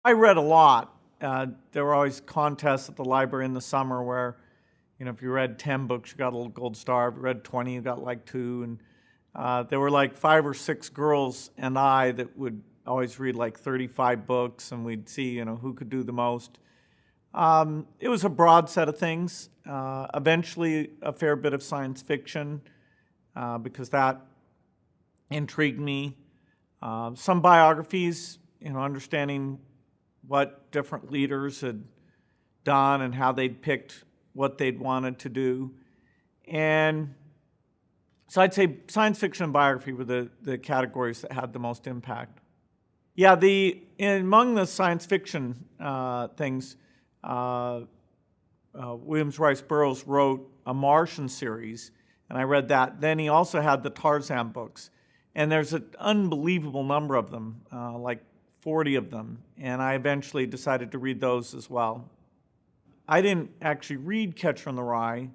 I read a lot. There were always contests at the library in the summer where, if you read 10 books, you got a little gold star. If you read 20, you got like 2. And there were like 5 or 6 girls and I that would always read like 35 books, and we'd see, who could do the most. It was a broad set of things. Eventually, a fair bit of science fiction, because that intrigued me. Some biographies, understanding what different leaders had done and how they'd picked what they'd wanted to do. And so I'd say science fiction and biography were the categories that had the most impact. Yeah, among the science fiction things, Williams Rice Burroughs wrote a Martian series, and I read that. Then he also had the Tarzan books, and there's an unbelievable number of them, like 40 of them, and I eventually decided to read those as well. I didn't actually read Catcher in the Rye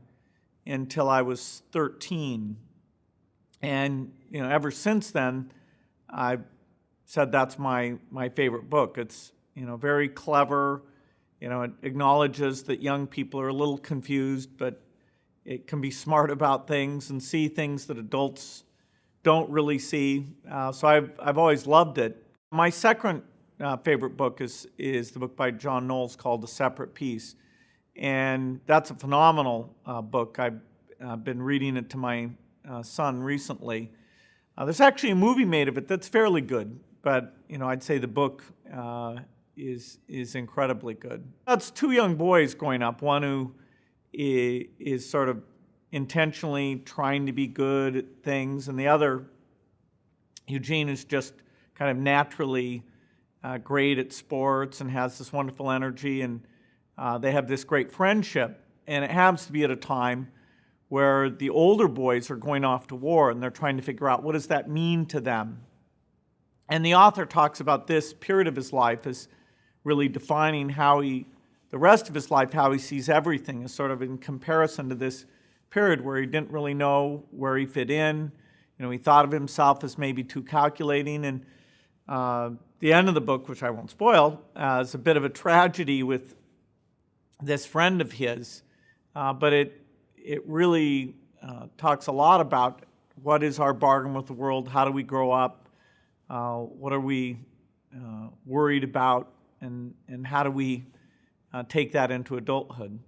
until I was 13, and ever since then, I've said that's my favorite book. It's very clever. It acknowledges that young people are a little confused, but it can be smart about things and see things that adults don't really see. So I've always loved it. My second favorite book is the book by John Knowles called A Separate Peace. And that's a phenomenal book. I've been reading it to my son recently. There's actually a movie made of it that's fairly good, but I'd say the book is incredibly good. That's 2 young boys growing up. One who is sort of intentionally trying to be good at things, and the other, Eugene, is just kind of naturally great at sports and has this wonderful energy, and they have this great friendship. And it happens to be at a time where the older boys are going off to war, and they're trying to figure out what does that mean to them. And the author talks about this period of his life as really defining the rest of his life, how he sees everything, is sort of in comparison to this period where he didn't really know where he fit in. He thought of himself as maybe too calculating. And the end of the book, which I won't spoil, is a bit of a tragedy with this friend of his. But it really talks a lot about what is our bargain with the world, how do we grow up, what are we worried about, and how do we take that into adulthood.